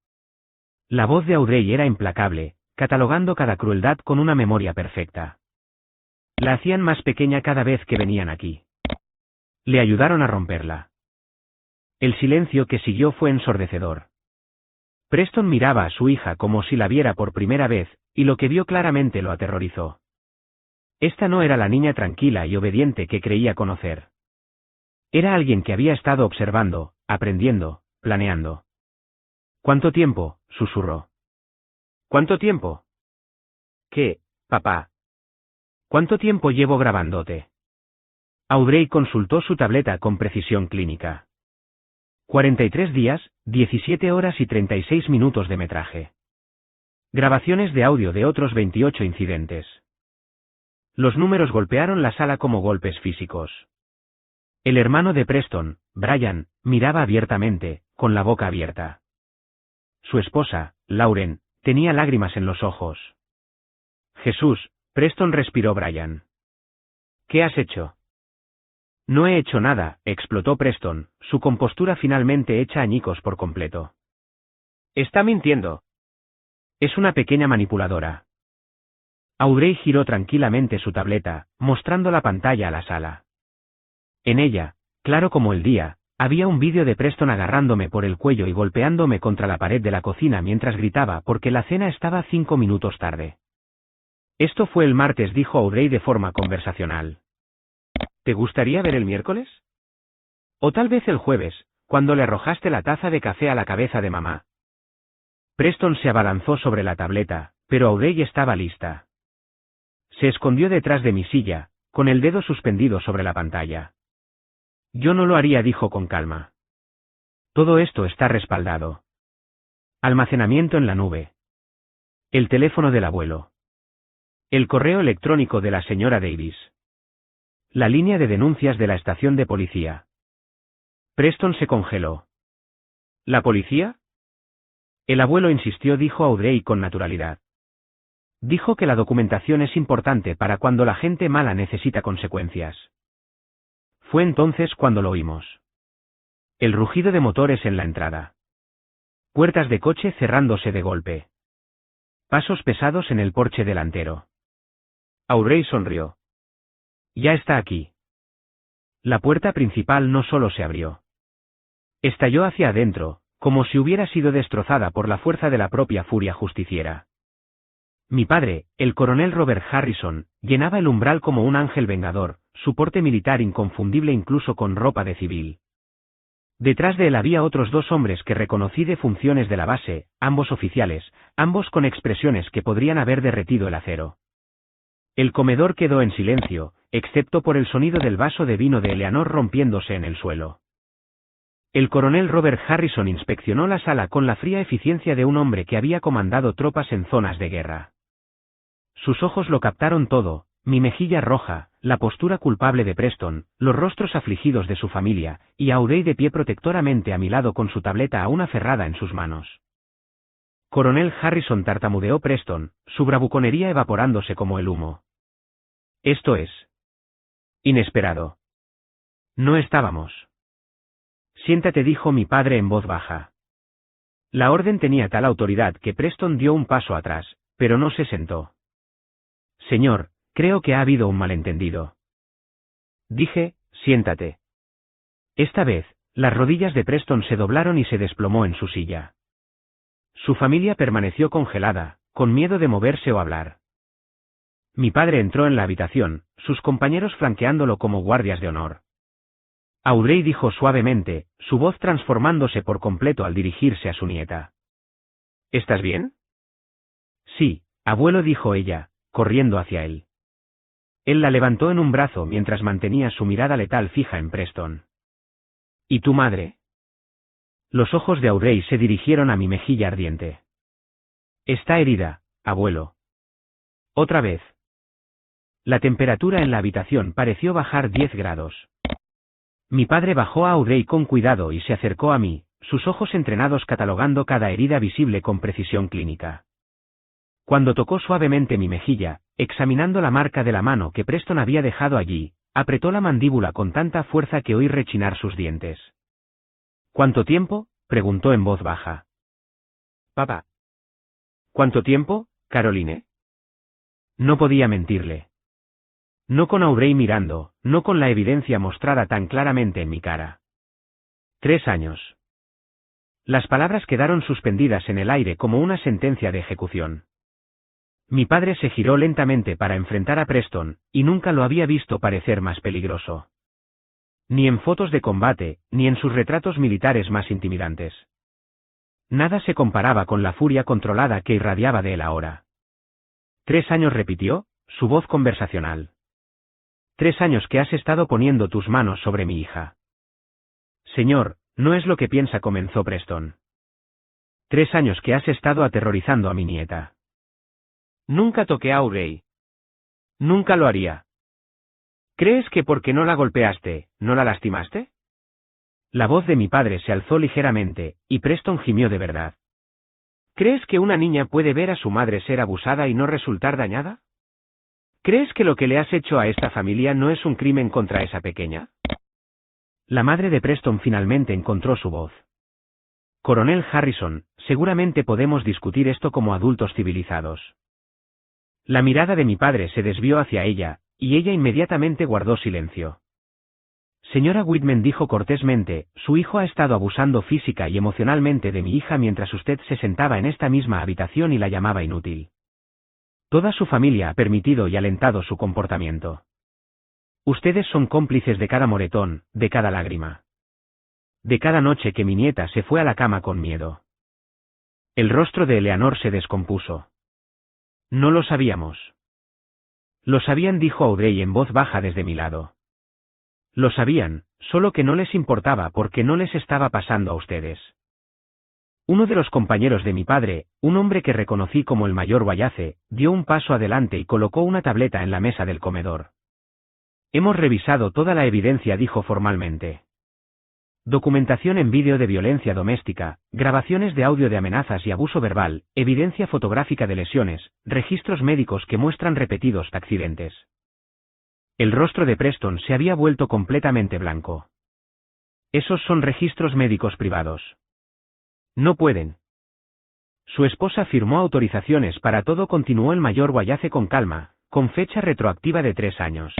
La voz de Aubrey era implacable, catalogando cada crueldad con una memoria perfecta. La hacían más pequeña cada vez que venían aquí. Le ayudaron a romperla. El silencio que siguió fue ensordecedor. Preston miraba a su hija como si la viera por primera vez, y lo que vio claramente lo aterrorizó. Esta no era la niña tranquila y obediente que creía conocer. Era alguien que había estado observando, aprendiendo, planeando. ¿Cuánto tiempo?, susurró. ¿Cuánto tiempo? ¿Qué, papá? ¿Cuánto tiempo llevo grabándote? Aubrey consultó su tableta con precisión clínica. 43 días, 17 horas y 36 minutos de metraje. Grabaciones de audio de otros 28 incidentes. Los números golpearon la sala como golpes físicos. El hermano de Preston, Brian, miraba abiertamente, con la boca abierta. Su esposa, Lauren, tenía lágrimas en los ojos. Jesús, Preston, respiró Brian. ¿Qué has hecho? No he hecho nada, explotó Preston, su compostura finalmente hecha añicos por completo. Está mintiendo. Es una pequeña manipuladora. Aubrey giró tranquilamente su tableta, mostrando la pantalla a la sala. En ella, claro como el día, había un vídeo de Preston agarrándome por el cuello y golpeándome contra la pared de la cocina mientras gritaba porque la cena estaba 5 minutos tarde. Esto fue el martes, dijo Aubrey de forma conversacional. ¿Te gustaría ver el miércoles? O tal vez el jueves, cuando le arrojaste la taza de café a la cabeza de mamá. Preston se abalanzó sobre la tableta, pero Aubrey estaba lista. Se escondió detrás de mi silla, con el dedo suspendido sobre la pantalla. Yo no lo haría, dijo con calma. Todo esto está respaldado. Almacenamiento en la nube. El teléfono del abuelo. El correo electrónico de la señora Davis. La línea de denuncias de la estación de policía. Preston se congeló. ¿La policía? El abuelo insistió, dijo Audrey con naturalidad. Dijo que la documentación es importante para cuando la gente mala necesita consecuencias. Fue entonces cuando lo oímos. El rugido de motores en la entrada. Puertas de coche cerrándose de golpe. Pasos pesados en el porche delantero. Audrey sonrió. Ya está aquí. La puerta principal no solo se abrió. Estalló hacia adentro, como si hubiera sido destrozada por la fuerza de la propia furia justiciera. Mi padre, el coronel Robert Harrison, llenaba el umbral como un ángel vengador, su porte militar inconfundible incluso con ropa de civil. Detrás de él había otros 2 hombres que reconocí de funciones de la base, ambos oficiales, ambos con expresiones que podrían haber derretido el acero. El comedor quedó en silencio, excepto por el sonido del vaso de vino de Eleanor rompiéndose en el suelo. El coronel Robert Harrison inspeccionó la sala con la fría eficiencia de un hombre que había comandado tropas en zonas de guerra. Sus ojos lo captaron todo, mi mejilla roja, la postura culpable de Preston, los rostros afligidos de su familia, y Audrey de pie protectoramente a mi lado con su tableta aún aferrada en sus manos. Coronel Harrison, tartamudeó Preston, su bravuconería evaporándose como el humo. Esto es inesperado. No estábamos. Siéntate, dijo mi padre en voz baja. La orden tenía tal autoridad que Preston dio un paso atrás, pero no se sentó. Señor, creo que ha habido un malentendido. Dije, siéntate. Esta vez, las rodillas de Preston se doblaron y se desplomó en su silla. Su familia permaneció congelada, con miedo de moverse o hablar. Mi padre entró en la habitación, sus compañeros flanqueándolo como guardias de honor. Audrey, dijo suavemente, su voz transformándose por completo al dirigirse a su nieta. ¿Estás bien? Sí, abuelo, dijo ella, corriendo hacia él. Él la levantó en un brazo mientras mantenía su mirada letal fija en Preston. ¿Y tu madre? Los ojos de Audrey se dirigieron a mi mejilla ardiente. Está herida, abuelo. Otra vez. La temperatura en la habitación pareció bajar 10 grados. Mi padre bajó a Audrey con cuidado y se acercó a mí, sus ojos entrenados catalogando cada herida visible con precisión clínica. Cuando tocó suavemente mi mejilla, examinando la marca de la mano que Preston había dejado allí, apretó la mandíbula con tanta fuerza que oí rechinar sus dientes. ¿Cuánto tiempo?, preguntó en voz baja. Papá. ¿Cuánto tiempo, Caroline? No podía mentirle. No con Audrey mirando, no con la evidencia mostrada tan claramente en mi cara. 3 años. Las palabras quedaron suspendidas en el aire como una sentencia de ejecución. Mi padre se giró lentamente para enfrentar a Preston, y nunca lo había visto parecer más peligroso. Ni en fotos de combate, ni en sus retratos militares más intimidantes. Nada se comparaba con la furia controlada que irradiaba de él ahora. 3 años, repitió, su voz conversacional. 3 años que has estado poniendo tus manos sobre mi hija. Señor, no es lo que piensa, comenzó Preston. 3 años que has estado aterrorizando a mi nieta. Nunca toqué a Audrey. Nunca lo haría. ¿Crees que porque no la golpeaste, no la lastimaste? La voz de mi padre se alzó ligeramente, y Preston gimió de verdad. ¿Crees que una niña puede ver a su madre ser abusada y no resultar dañada? ¿Crees que lo que le has hecho a esta familia no es un crimen contra esa pequeña? La madre de Preston finalmente encontró su voz. Coronel Harrison, seguramente podemos discutir esto como adultos civilizados. La mirada de mi padre se desvió hacia ella, y ella inmediatamente guardó silencio. Señora Whitman, dijo cortésmente, su hijo ha estado abusando física y emocionalmente de mi hija mientras usted se sentaba en esta misma habitación y la llamaba inútil. Toda su familia ha permitido y alentado su comportamiento. Ustedes son cómplices de cada moretón, de cada lágrima. De cada noche que mi nieta se fue a la cama con miedo. El rostro de Eleanor se descompuso. No lo sabíamos. Lo sabían, dijo Audrey en voz baja desde mi lado. Lo sabían, solo que no les importaba porque no les estaba pasando a ustedes. Uno de los compañeros de mi padre, un hombre que reconocí como el mayor Wallace, dio un paso adelante y colocó una tableta en la mesa del comedor. Hemos revisado toda la evidencia, dijo formalmente. Documentación en vídeo de violencia doméstica, grabaciones de audio de amenazas y abuso verbal, evidencia fotográfica de lesiones, registros médicos que muestran repetidos accidentes. El rostro de Preston se había vuelto completamente blanco. Esos son registros médicos privados. No pueden. Su esposa firmó autorizaciones para todo, continuó el mayor Wallace con calma, con fecha retroactiva de 3 años.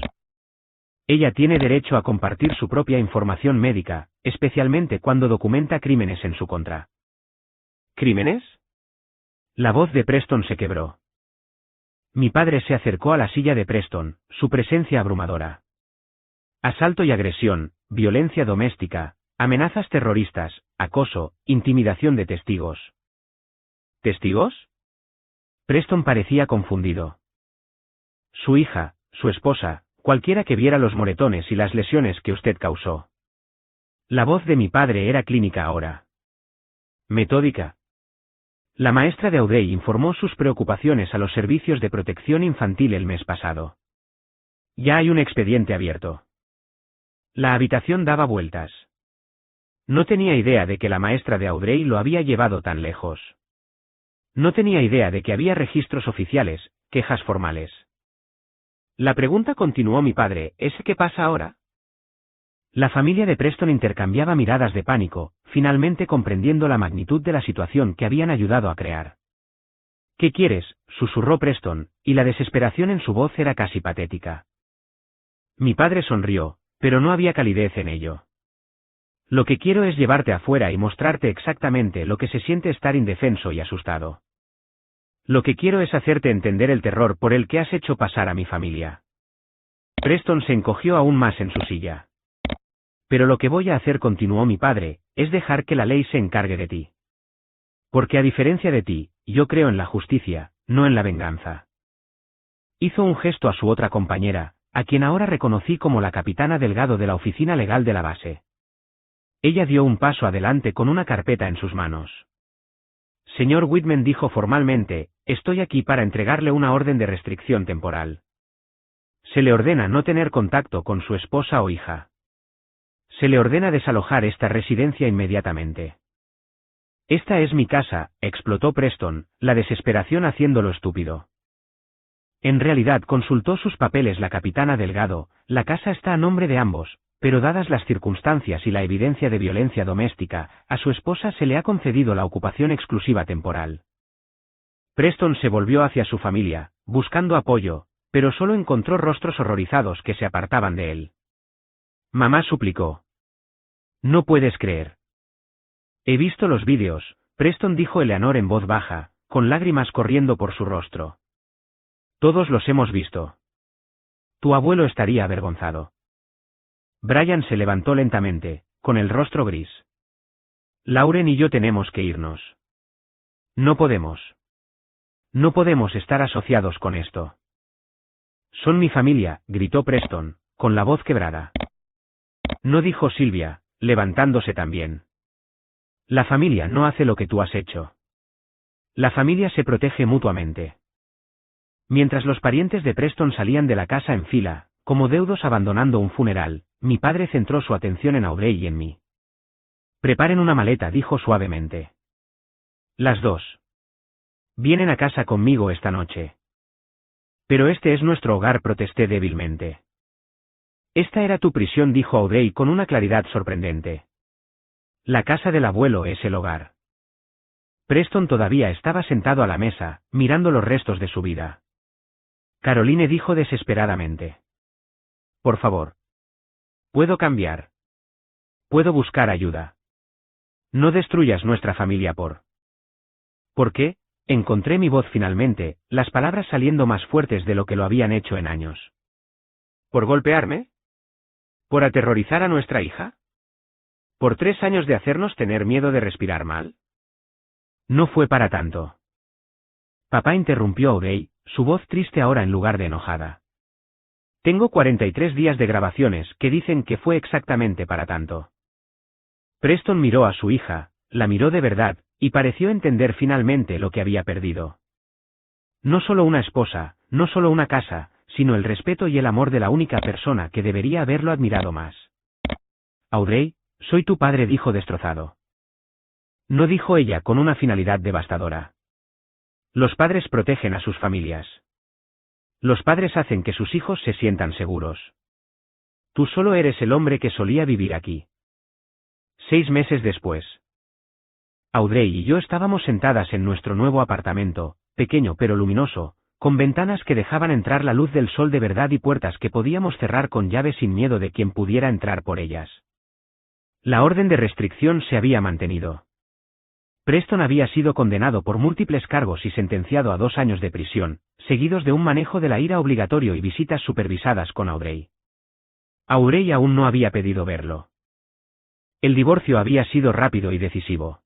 Ella tiene derecho a compartir su propia información médica, especialmente cuando documenta crímenes en su contra. ¿Crímenes? La voz de Preston se quebró. Mi padre se acercó a la silla de Preston, su presencia abrumadora. Asalto y agresión, violencia doméstica, amenazas terroristas, acoso, intimidación de testigos. ¿Testigos? Preston parecía confundido. Su hija, su esposa, cualquiera que viera los moretones y las lesiones que usted causó. La voz de mi padre era clínica ahora. Metódica. La maestra de Audrey informó sus preocupaciones a los servicios de protección infantil el mes pasado. Ya hay un expediente abierto. La habitación daba vueltas. No tenía idea de que la maestra de Audrey lo había llevado tan lejos. No tenía idea de que había registros oficiales, quejas formales. La pregunta, continuó mi padre, ¿es qué pasa ahora? La familia de Preston intercambiaba miradas de pánico, finalmente comprendiendo la magnitud de la situación que habían ayudado a crear. ¿Qué quieres?, susurró Preston, y la desesperación en su voz era casi patética. Mi padre sonrió, pero no había calidez en ello. Lo que quiero es llevarte afuera y mostrarte exactamente lo que se siente estar indefenso y asustado. Lo que quiero es hacerte entender el terror por el que has hecho pasar a mi familia. Preston se encogió aún más en su silla. Pero lo que voy a hacer, continuó mi padre, es dejar que la ley se encargue de ti. Porque a diferencia de ti, yo creo en la justicia, no en la venganza. Hizo un gesto a su otra compañera, a quien ahora reconocí como la capitana Delgado de la oficina legal de la base. Ella dio un paso adelante con una carpeta en sus manos. Señor Whitman, dijo formalmente, estoy aquí para entregarle una orden de restricción temporal. Se le ordena no tener contacto con su esposa o hija. Se le ordena desalojar esta residencia inmediatamente. Esta es mi casa, explotó Preston, la desesperación haciéndolo estúpido. En realidad, consultó sus papeles la capitana Delgado, la casa está a nombre de ambos, pero dadas las circunstancias y la evidencia de violencia doméstica, a su esposa se le ha concedido la ocupación exclusiva temporal. Preston se volvió hacia su familia, buscando apoyo, pero solo encontró rostros horrorizados que se apartaban de él. Mamá, suplicó. No puedes creer. He visto los vídeos, Preston, dijo Eleanor en voz baja, con lágrimas corriendo por su rostro. Todos los hemos visto. Tu abuelo estaría avergonzado. Brian se levantó lentamente, con el rostro gris. Lauren y yo tenemos que irnos. No podemos. No podemos estar asociados con esto. Son mi familia, gritó Preston, con la voz quebrada. No, dijo Silvia, levantándose también. La familia no hace lo que tú has hecho. La familia se protege mutuamente. Mientras los parientes de Preston salían de la casa en fila, como deudos abandonando un funeral, mi padre centró su atención en Audrey y en mí. Preparen una maleta, dijo suavemente. Las dos. Vienen a casa conmigo esta noche. Pero este es nuestro hogar, protesté débilmente. Esta era tu prisión, dijo Audrey con una claridad sorprendente. La casa del abuelo es el hogar. Preston todavía estaba sentado a la mesa, mirando los restos de su vida. Caroline dijo desesperadamente. Por favor. Puedo cambiar. Puedo buscar ayuda. No destruyas nuestra familia por... ¿Por qué? Encontré mi voz finalmente, las palabras saliendo más fuertes de lo que lo habían hecho en años. ¿Por golpearme? ¿Por aterrorizar a nuestra hija? ¿Por 3 años de hacernos tener miedo de respirar mal? No fue para tanto. Papá, interrumpió Audrey, su voz triste ahora en lugar de enojada. Tengo 43 días de grabaciones que dicen que fue exactamente para tanto. Preston miró a su hija, la miró de verdad, y pareció entender finalmente lo que había perdido. No solo una esposa, no solo una casa, sino el respeto y el amor de la única persona que debería haberlo admirado más. Audrey, soy tu padre, dijo destrozado. No, dijo ella con una finalidad devastadora. Los padres protegen a sus familias. Los padres hacen que sus hijos se sientan seguros. Tú solo eres el hombre que solía vivir aquí. 6 meses después. Audrey y yo estábamos sentadas en nuestro nuevo apartamento, pequeño pero luminoso, con ventanas que dejaban entrar la luz del sol de verdad y puertas que podíamos cerrar con llave sin miedo de quien pudiera entrar por ellas. La orden de restricción se había mantenido. Preston había sido condenado por múltiples cargos y sentenciado a 2 años de prisión, seguidos de un manejo de la ira obligatorio y visitas supervisadas con Audrey. Audrey aún no había pedido verlo. El divorcio había sido rápido y decisivo.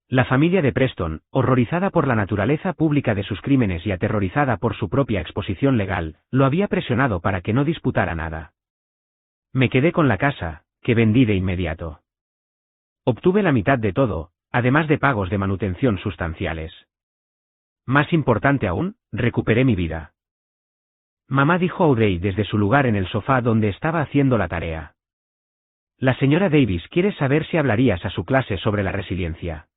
La familia de Preston, horrorizada por la naturaleza pública de sus crímenes y aterrorizada por su propia exposición legal, lo había presionado para que no disputara nada. Me quedé con la casa, que vendí de inmediato. Obtuve la mitad de todo, además de pagos de manutención sustanciales. Más importante aún, recuperé mi vida. Mamá, dijo Audrey desde su lugar en el sofá donde estaba haciendo la tarea. La señora Davis quiere saber si hablarías a su clase sobre la resiliencia.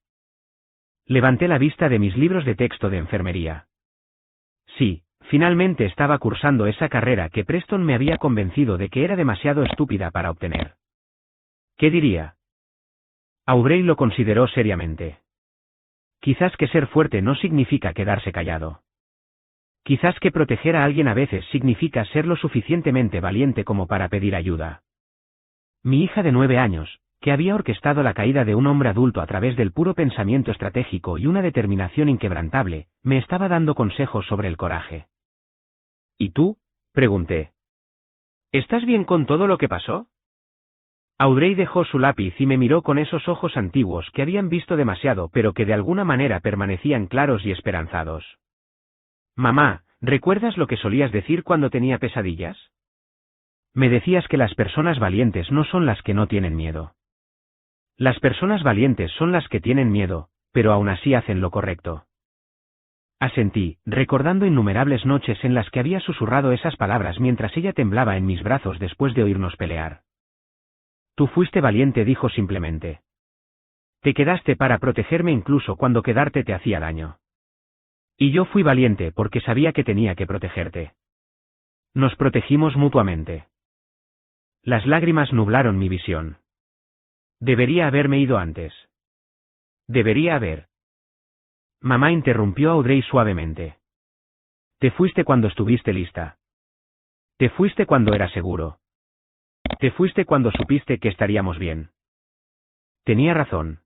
Levanté la vista de mis libros de texto de enfermería. Sí, finalmente estaba cursando esa carrera que Preston me había convencido de que era demasiado estúpida para obtener. ¿Qué diría? Audrey lo consideró seriamente. Quizás que ser fuerte no significa quedarse callado. Quizás que proteger a alguien a veces significa ser lo suficientemente valiente como para pedir ayuda. Mi hija de 9 años, que había orquestado la caída de un hombre adulto a través del puro pensamiento estratégico y una determinación inquebrantable, me estaba dando consejos sobre el coraje. ¿Y tú? Pregunté. ¿Estás bien con todo lo que pasó? Audrey dejó su lápiz y me miró con esos ojos antiguos que habían visto demasiado pero que de alguna manera permanecían claros y esperanzados. Mamá, ¿recuerdas lo que solías decir cuando tenía pesadillas? Me decías que las personas valientes no son las que no tienen miedo. Las personas valientes son las que tienen miedo, pero aún así hacen lo correcto. Asentí, recordando innumerables noches en las que había susurrado esas palabras mientras ella temblaba en mis brazos después de oírnos pelear. Tú fuiste valiente, dijo simplemente. Te quedaste para protegerme incluso cuando quedarte te hacía daño. Y yo fui valiente porque sabía que tenía que protegerte. Nos protegimos mutuamente. Las lágrimas nublaron mi visión. Debería haberme ido antes. Debería haber. Mamá, interrumpió a Audrey suavemente. Te fuiste cuando estuviste lista. Te fuiste cuando era seguro. Te fuiste cuando supiste que estaríamos bien. Tenía razón.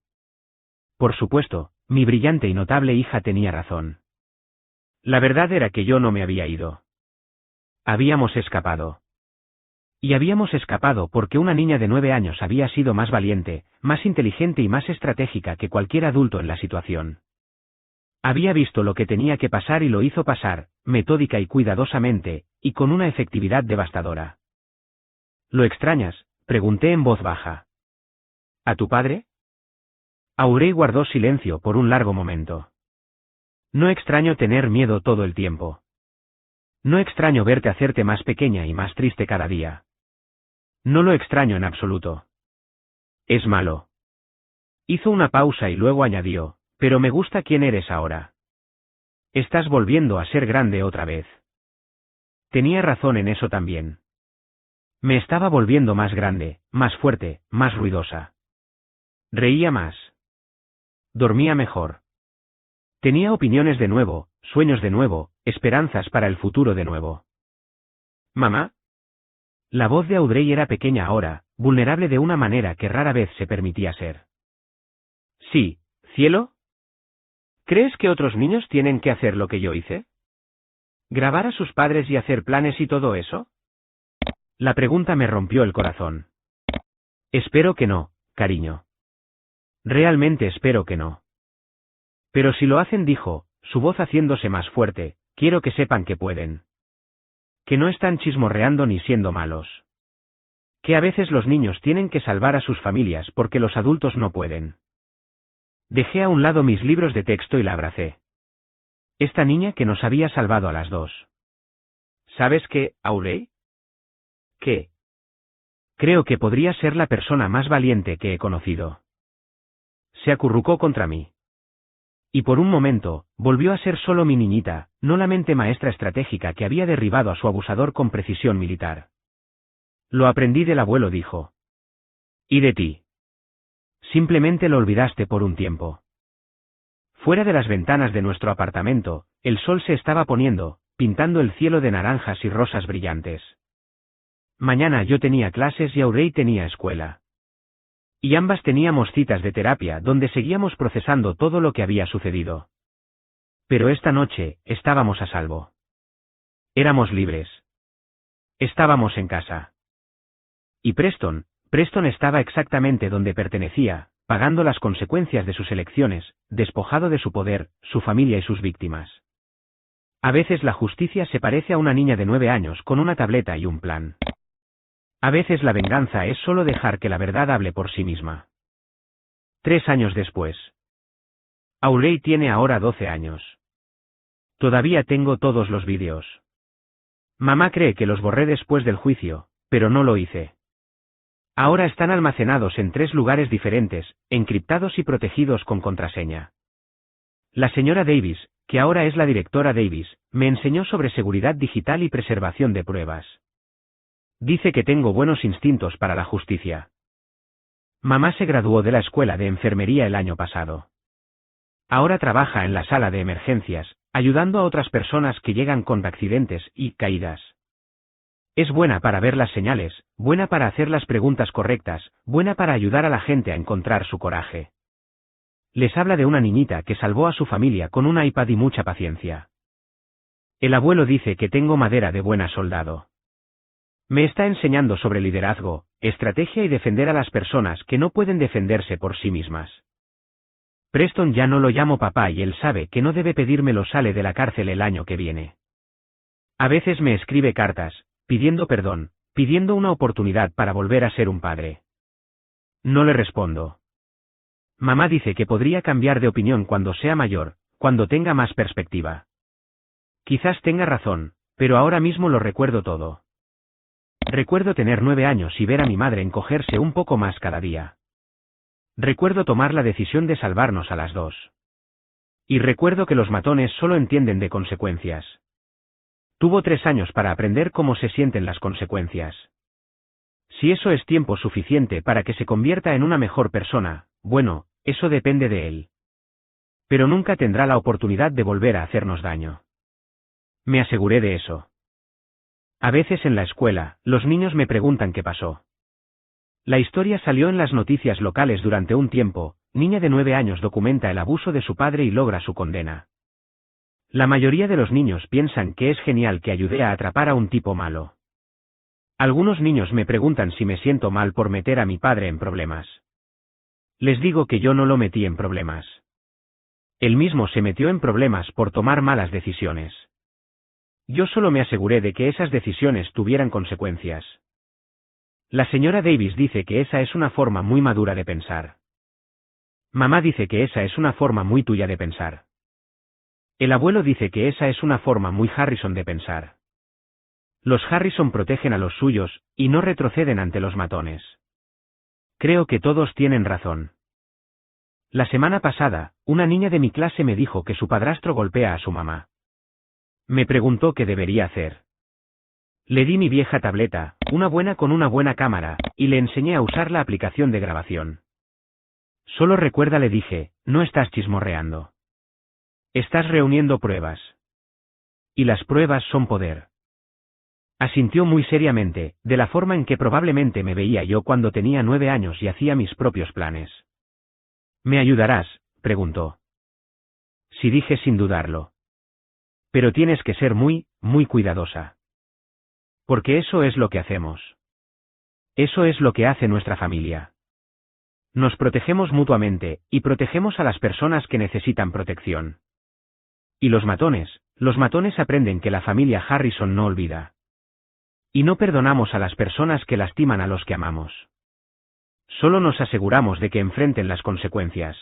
Por supuesto, mi brillante y notable hija tenía razón. La verdad era que yo no me había ido. Habíamos escapado. Y habíamos escapado porque una niña de 9 años había sido más valiente, más inteligente y más estratégica que cualquier adulto en la situación. Había visto lo que tenía que pasar y lo hizo pasar, metódica y cuidadosamente, y con una efectividad devastadora. ¿Lo extrañas?, pregunté en voz baja. ¿A tu padre? Audrey guardó silencio por un largo momento. No extraño tener miedo todo el tiempo. No extraño verte hacerte más pequeña y más triste cada día. No lo extraño en absoluto. Es malo. Hizo una pausa y luego añadió, pero me gusta quién eres ahora. Estás volviendo a ser grande otra vez. Tenía razón en eso también. Me estaba volviendo más grande, más fuerte, más ruidosa. Reía más. Dormía mejor. Tenía opiniones de nuevo, sueños de nuevo, esperanzas para el futuro de nuevo. ¿Mamá? La voz de Audrey era pequeña ahora, vulnerable de una manera que rara vez se permitía ser. Sí, cielo. ¿Crees que otros niños tienen que hacer lo que yo hice? ¿Grabar a sus padres y hacer planes y todo eso? La pregunta me rompió el corazón. Espero que no, cariño. Realmente espero que no. Pero si lo hacen, dijo, su voz haciéndose más fuerte, quiero que sepan que pueden. Que no están chismorreando ni siendo malos. Que a veces los niños tienen que salvar a sus familias porque los adultos no pueden. Dejé a un lado mis libros de texto y la abracé. Esta niña que nos había salvado a las dos. ¿Sabes qué, Aurey? ¿Qué? Creo que podría ser la persona más valiente que he conocido. Se acurrucó contra mí. Y por un momento, volvió a ser solo mi niñita, no la mente maestra estratégica que había derribado a su abusador con precisión militar. Lo aprendí del abuelo, dijo. ¿Y de ti? Simplemente lo olvidaste por un tiempo. Fuera de las ventanas de nuestro apartamento, el sol se estaba poniendo, pintando el cielo de naranjas y rosas brillantes. Mañana yo tenía clases y Aurey tenía escuela. Y ambas teníamos citas de terapia donde seguíamos procesando todo lo que había sucedido. Pero esta noche, estábamos a salvo. Éramos libres. Estábamos en casa. Y Preston estaba exactamente donde pertenecía, pagando las consecuencias de sus elecciones, despojado de su poder, su familia y sus víctimas. A veces la justicia se parece a una niña de 9 años con una tableta y un plan. A veces la venganza es solo dejar que la verdad hable por sí misma. 3 años después. Aurey tiene ahora 12 años. Todavía tengo todos los vídeos. Mamá cree que los borré después del juicio, pero no lo hice. Ahora están almacenados en 3 lugares diferentes, encriptados y protegidos con contraseña. La señora Davis, que ahora es la directora Davis, me enseñó sobre seguridad digital y preservación de pruebas. Dice que tengo buenos instintos para la justicia. Mamá se graduó de la escuela de enfermería el año pasado. Ahora trabaja en la sala de emergencias, ayudando a otras personas que llegan con accidentes y caídas. Es buena para ver las señales, buena para hacer las preguntas correctas, buena para ayudar a la gente a encontrar su coraje. Les habla de una niñita que salvó a su familia con un iPad y mucha paciencia. El abuelo dice que tengo madera de buena soldado. Me está enseñando sobre liderazgo, estrategia y defender a las personas que no pueden defenderse por sí mismas. Preston ya no lo llamo papá y él sabe que no debe pedírmelo, sale de la cárcel el año que viene. A veces me escribe cartas, pidiendo perdón, pidiendo una oportunidad para volver a ser un padre. No le respondo. Mamá dice que podría cambiar de opinión cuando sea mayor, cuando tenga más perspectiva. Quizás tenga razón, pero ahora mismo lo recuerdo todo. Recuerdo tener 9 años y ver a mi madre encogerse un poco más cada día. Recuerdo tomar la decisión de salvarnos a las dos. Y recuerdo que los matones solo entienden de consecuencias. Tuvo 3 años para aprender cómo se sienten las consecuencias. Si eso es tiempo suficiente para que se convierta en una mejor persona, bueno, eso depende de él. Pero nunca tendrá la oportunidad de volver a hacernos daño. Me aseguré de eso. A veces en la escuela, los niños me preguntan qué pasó. La historia salió en las noticias locales durante un tiempo, niña de 9 años documenta el abuso de su padre y logra su condena. La mayoría de los niños piensan que es genial que ayudé a atrapar a un tipo malo. Algunos niños me preguntan si me siento mal por meter a mi padre en problemas. Les digo que yo no lo metí en problemas. Él mismo se metió en problemas por tomar malas decisiones. Yo solo me aseguré de que esas decisiones tuvieran consecuencias. La señora Davis dice que esa es una forma muy madura de pensar. Mamá dice que esa es una forma muy tuya de pensar. El abuelo dice que esa es una forma muy Harrison de pensar. Los Harrison protegen a los suyos, y no retroceden ante los matones. Creo que todos tienen razón. La semana pasada, una niña de mi clase me dijo que su padrastro golpea a su mamá. Me preguntó qué debería hacer. Le di mi vieja tableta, una buena con una buena cámara, y le enseñé a usar la aplicación de grabación. Solo recuerda, le dije, no estás chismorreando. Estás reuniendo pruebas. Y las pruebas son poder. Asintió muy seriamente, de la forma en que probablemente me veía yo cuando tenía 9 años y hacía mis propios planes. ¿Me ayudarás?, preguntó. Sí, dije sin dudarlo. Pero tienes que ser muy, muy cuidadosa. Porque eso es lo que hacemos. Eso es lo que hace nuestra familia. Nos protegemos mutuamente, y protegemos a las personas que necesitan protección. Y los matones aprenden que la familia Harrison no olvida. Y no perdonamos a las personas que lastiman a los que amamos. Solo nos aseguramos de que enfrenten las consecuencias.